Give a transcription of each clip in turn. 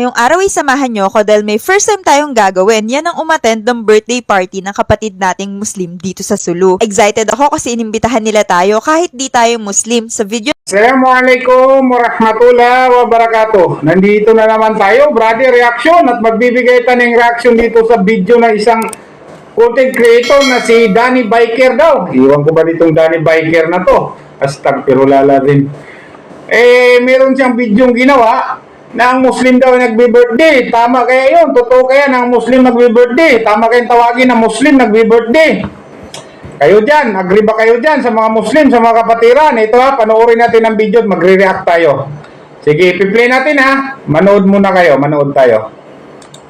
Ngayong araw ay samahan nyo ako dahil may first time tayong gagawin. Yan ang umattend ng birthday party ng kapatid nating Muslim dito sa Sulu. Excited ako kasi inimbitahan nila tayo kahit di tayo Muslim. Sa video Assalamualaikum warahmatullahi wabarakatuh. Nandito na naman tayo, brother, reaction at magbibigay tayo ng reaction dito sa video ng isang content creator na si Danny Biker daw. Iwan ko ba ditong Danny Biker na to? Astagfirullah din. Meron siyang bidyong ginawa na ang Muslim daw nagbe-birthday. Tama kaya yun? Totoo kaya na ang Muslim nagbe-birthday? Tama kayang tawagin na Muslim nagbe-birthday? Kayo dyan, agree ba kayo dyan sa mga Muslim, sa mga kapatiran? Ito ha, panoorin natin ang video at magre-react tayo. Sige, piplay natin ha. Manood muna kayo, manood tayo.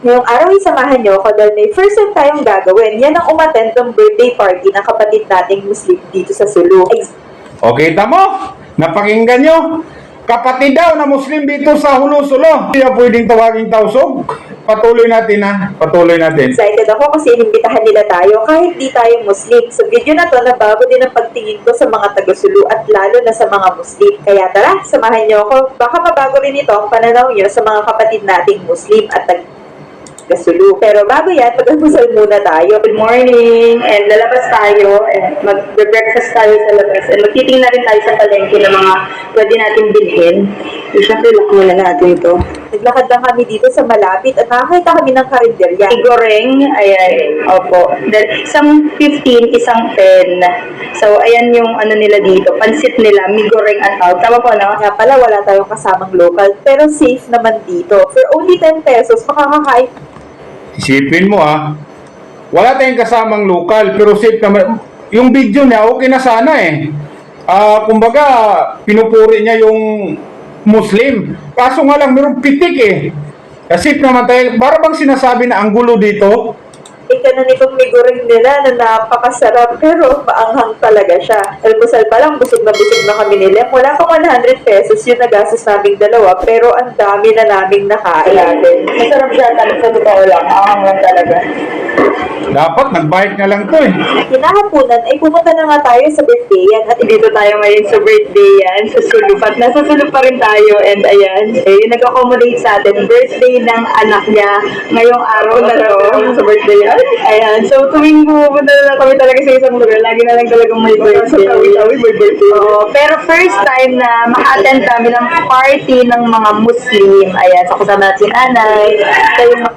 Ngayong araw ay samahan nyo ako dahil may first time tayong gagawin. Yan ang umattend ng birthday party ng kapatid nating Muslim dito sa Sulu. Okay, tamo? Napakinggan nyo? Kapatid daw na Muslim dito sa Hulu-Sulo. Hindi na pwedeng tawaging tausog. Patuloy natin ha. Patuloy natin. Excited ako kasi inimbitahan nila tayo kahit di tayo Muslim. Sa video na to, nabago din ang pagtingin ko sa mga taga-Sulu at lalo na sa mga Muslim. Kaya tara, samahan nyo ako. Baka mabago rin ito ang pananaw nyo sa mga kapatid nating Muslim at taga-Sulu. Pero bago yan, mag-almusal muna tayo. Good morning! And lalabas tayo and mag-breakfast tayo sa labas. And magtitingin na rin tayo sa palengke ng mga pwede natin bilhin. So, syempre, look muna natin ito. Naglakad lang kami dito sa malapit at nakakita kami ng karinderya. Igoreng, ayan, opo. Then, isang 15, isang 10. So, ayan yung ano nila dito. Pansit nila, migoreng at tawag. Tama po, no? Kaya pala, wala tayong kasamang local. Pero safe naman dito. For only 10 pesos, makakakain. Isipin mo ha. Wala tayong kasamang lokal, pero safe naman. Yung video niya, okay na sana eh. Kumbaga, pinupuri niya yung Muslim. Kaso nga lang, mayroong pitik eh. Safe naman tayo. Para bang sinasabi na ang gulo dito? Ikanan itong migoreng nila na napakasarap pero maanghang talaga siya. Almusal pa lang, busog na kami nila. Wala pang 100 pesos yung nagastos naming dalawa pero ang dami na naming nakain. Masarap siya, sa totoo lang. Maanghang lang talaga. Dapat, nag-bike na lang to eh. Kinahaponan ay pumunta na nga tayo sa birthday yan at dito tayo ngayon sa birthday yan sa Sulu. At nasa Sulu pa rin tayo and ayan, yung nag-accommodate sa atin, birthday ng anak niya ngayong araw na to sa birthday yan. Ayan, so tuwing pumunta na lang kami talaga sa isang lugar, lagi na lang talagang may birthday. May birthday. Oo, pero first time na maka-attend kami ng party ng mga Muslim. Ayan, so kasama natin si nanay, yung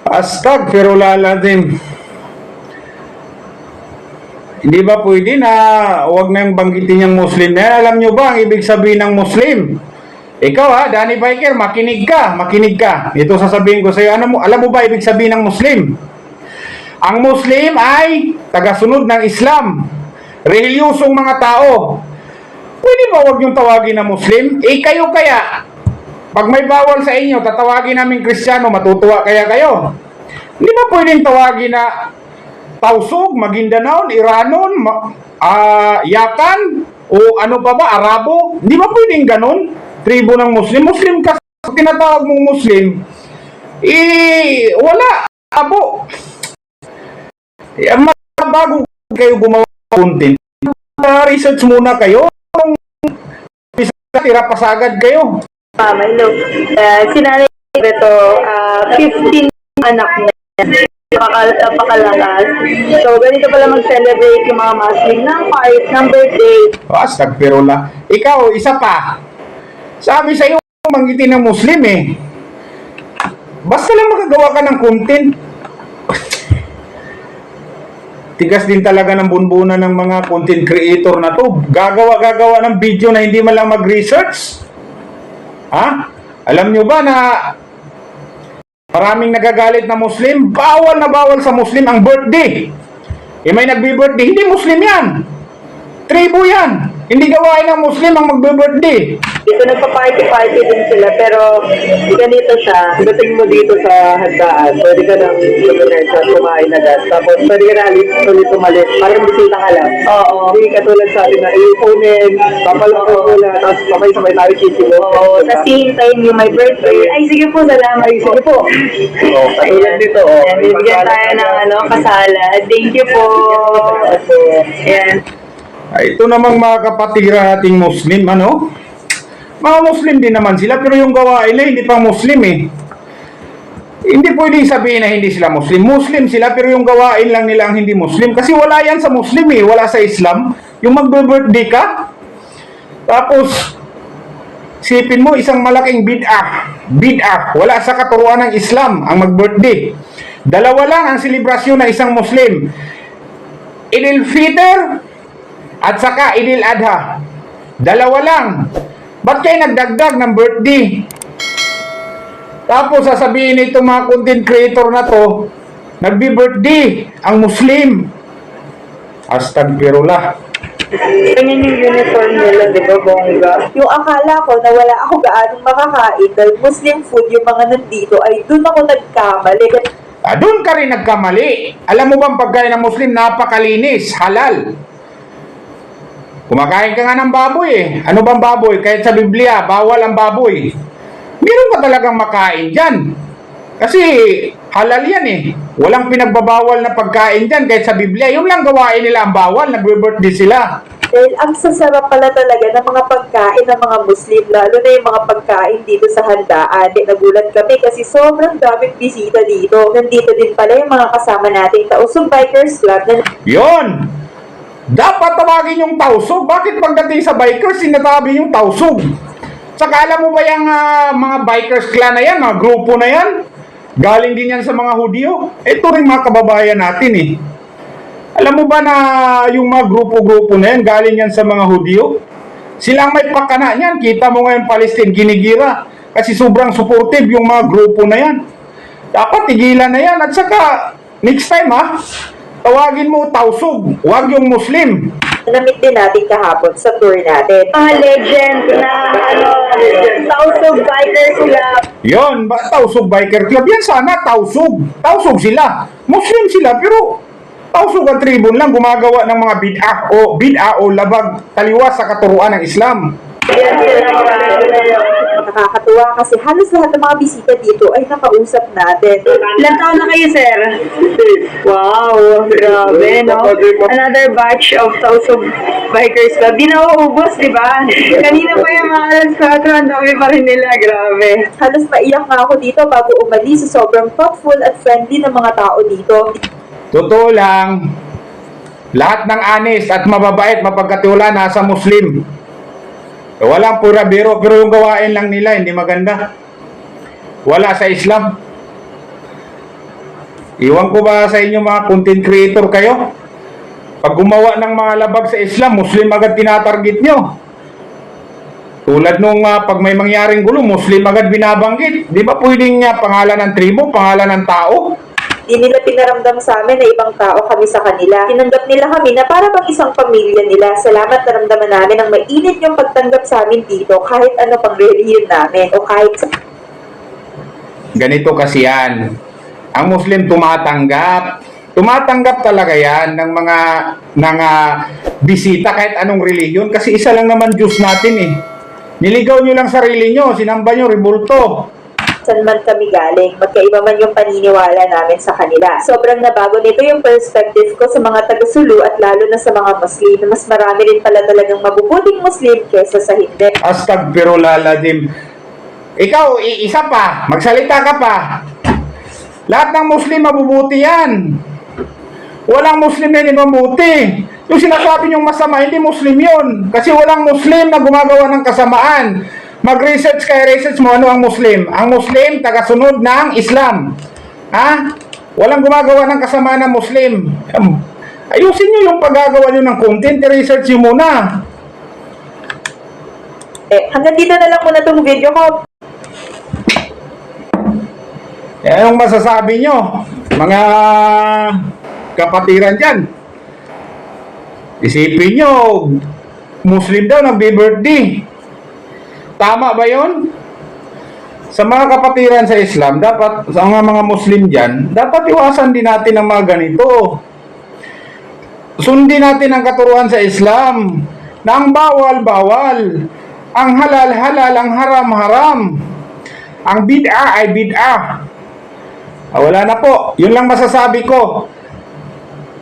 Astagfirullah din. Hindi ba pwede na huwag na yung banggitin yung Muslim na yan? Alam nyo ba ang ibig sabihin ng Muslim? Ikaw ha, Danny Biker, makinig ka, makinig ka. Ito sasabihin ko sa'yo, alam mo ba ibig sabihin ng Muslim? Ang Muslim ay tagasunod ng Islam. Reliyosong mga tao. Pwede ba huwag yung tawagin na Muslim? Kayo kaya, pag may bawal sa inyo, tatawagin namin Kristiyano, matutuwa kaya kayo? Hindi ba pwedeng tawagin na Tausug, Maguindanao, Iranon, Yakan, o ano pa ba, Arabo? Hindi ba pwedeng ganun? Tribo ng Muslim. Muslim kasi tinatawag mong Muslim, wala. Abo. Bago kayo gumawa ng content, research muna kayo. Tira pasagad kayo. may look. Sinanay ito, 15 anak niya. Napakalakas. So, ganito pala mag-celebrate yung mga Muslim ng part, ng birthday. Astagfirullah. Ikaw, isa pa. Sabi sa'yo, manggitin ng Muslim eh. Basta lang makagawa ka ng content. Tigas din talaga ng bunbunan ng mga content creator na to. Gagawa ng video na hindi man lang mag-research. Ha? Alam nyo ba na maraming nagagalit na Muslim? Bawal na bawal sa Muslim ang birthday. May nagbi-birthday, hindi Muslim yan. Tribo yan. Hindi gawain ng Muslim ang magbe-birthday. Dito nagpa-party din sila, pero ganito siya. Dating mo dito sa handaan, pwede ka nang luminerge at kumain agad. Tapos pwede ka na ulit umalis. Parang bisita ka lang. Oo. Hindi katulad sa atin na i-phonein, papalak ko muna, tapos sabay-sabay tayo sisibo. Oo. Tapos hihintay niyo may birthday. Ay, sige po, salamat. Ay, sige po. Katulad dito. Ayan, bibigyan tayo ng kasalan. Thank you po. Ayan. Ito namang mga kapatiran nating Muslim, ano? Mga Muslim din naman sila, pero yung gawain nila hindi pang Muslim eh. Hindi pwedeng sabihin na hindi sila Muslim. Muslim sila, pero yung gawain lang nila ang hindi Muslim. Kasi wala yan sa Muslim eh, wala sa Islam. Yung magbe-birthday ka, tapos sipin mo isang malaking bid'ah. Bid'ah, wala sa katuruan ng Islam ang mag-birthday. Dalawa lang ang selebrasyon ng isang Muslim. Idil Fitr at saka Idil Adha. Dalawa lang. Ba't kayo nagdagdag ng birthday? Tapos sasabihin nito mga content creator na to, nagbi-birthday ang Muslim. Astagfirullah. Ganyan yung uniform nila, di ba, bongga? Yung akala ko na wala ako gaanong makakain dahil Muslim food yung mga nandito ay dun ako nagkamali. Doon ka rin nagkamali. Alam mo bang pagkain ng Muslim napakalinis, halal. Kumakain ka nga ng baboy eh. Ano bang baboy? Kahit sa Biblia, bawal ang baboy. Meron ka talagang makain dyan. Kasi halal yan eh. Walang pinagbabawal na pagkain dyan kahit sa Biblia. Yung lang gawain nila ang bawal, nagbe-birthday sila. Dahil ang sasarap pala talaga ng mga pagkain ng mga Muslim, lalo na yung mga pagkain dito sa handaan. Nagulat kami kasi sobrang daming bisita dito. Nandito din pala yung mga kasama nating Tausug Bikers Club na Yon! Dapat tawagin yung tausog. Bakit pagdating sa bikers, sinatabi yung tausog? Saka alam mo ba yung mga bikers clan na yan, mga grupo na yan? Galing din yan sa mga Hudyo. Ito rin mga kababayan natin eh. Alam mo ba na yung mga grupo-grupo na yan, galing yan sa mga Hudyo? Silang may pakana niyan. Kita mo ngayon Palestine, ginigira. Kasi sobrang supportive yung mga grupo na yan. Dapat tigilan na yan. At saka, next time tawagin mo tausog, huwag yung Muslim. namit din natin kahapon sa tour natin. Mga legend na, Tausug Bikers Club. Yon, Tausug Biker Club. Yan sana, Tausug. Tausug sila. Muslim sila, pero Tausug at tribun lang gumagawa ng mga bid'ah o labag taliwas sa katuruan ng Islam. Yan sila mga Nakakatuwa kasi halos lahat ng mga bisita dito ay nakausap natin. Ilan taon na kayo, sir? Wow, grabe, no? Another batch of Tausug Bikers Club. Di na uubos, di ba? Kanina pa yung mga alas 4, ang dami pa rin nila, grabe. Halos maiyak nga ako dito bago umalis sa sobrang thoughtful at friendly ng mga tao dito. Totoo lang, lahat ng honest at mababait, mapagkatiwala nasa Muslim. Walang pura biro, pero yung gawain lang nila hindi maganda. Wala sa Islam. Iwan ko ba sa inyo mga content creator kayo? Pag gumawa ng mga labag sa Islam, Muslim agad tinatarget nyo. Tulad nung pag may mangyaring gulo, Muslim agad binabanggit. Di ba pwedeng pangalan ng tribo, pangalan ng tao? Di nila pinaramdam sa amin na ibang tao kami sa kanila. Tinanggap nila kami na para bang isang pamilya nila. Salamat naramdaman namin ang mainit yung pagtanggap sa amin dito kahit ano pang relihiyon namin o kahit sa... Ganito kasi yan. Ang Muslim tumatanggap. Tumatanggap talaga yan ng mga bisita kahit anong relihiyon. Kasi isa lang naman Diyos natin eh. Niligaw nyo lang sarili nyo. Sinamba nyo, rebulto. Saan man kami galing, magkaiba man yung paniniwala namin sa kanila. Sobrang nabago nito yung perspective ko sa mga taga-Sulu at lalo na sa mga Muslim. Mas marami rin pala talagang mabubuting Muslim kesa sa hindi. Astagfirullah lazim. Ikaw, isa pa, magsalita ka pa. Lahat ng Muslim mabubuti yan. Walang Muslim na hindi mabuti. Yung sinasabi niyong masama, hindi Muslim yun. Kasi walang Muslim na gumagawa ng kasamaan. Mag-research kayo, research mo ano ang Muslim. Ang Muslim, tagasunod ng Islam. Ha? Walang gumagawa ng kasamaan ng Muslim. Ayusin nyo yung paggagawa nyo ng content, research nyo muna. Hanggang dito na lang muna itong video ko. Anong masasabi nyo? Mga kapatiran dyan. Isipin nyo, Muslim daw nagbe-birthday. Tama ba yun? Sa mga kapatiran sa Islam, dapat, sa mga Muslim dyan, dapat iwasan din natin ang mga ganito. Sundin natin ang katuruan sa Islam na ang bawal-bawal, ang halal-halal, ang haram-haram. Ang bid'ah ay bid'ah. Wala na po. Yun lang masasabi ko.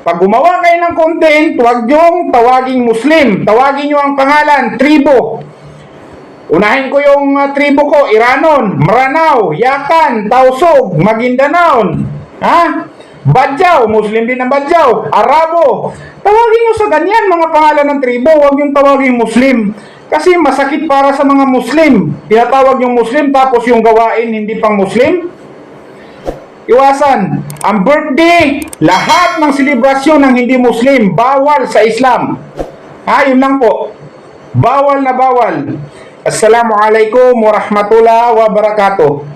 Pag gumawa kayo ng content, huwag niyong tawaging Muslim. Tawagin niyo ang pangalan, tribo. Unahin ko yung tribo ko, Iranon, Maranao, Yakan, Tausug, Maguindanao, ha? Badyaw, Muslim din ang Badyaw, Arabo. Tawagin nyo sa ganyan mga pangalan ng tribo, huwag yung tawagin Muslim. Kasi masakit para sa mga Muslim. Tinatawag yung Muslim tapos yung gawain hindi pang Muslim. Iwasan. Ang birthday, lahat ng selebrasyon ng hindi Muslim, bawal sa Islam. Ha, yun lang po. Bawal na bawal. Assalamualaikum warahmatullahi wabarakatuh.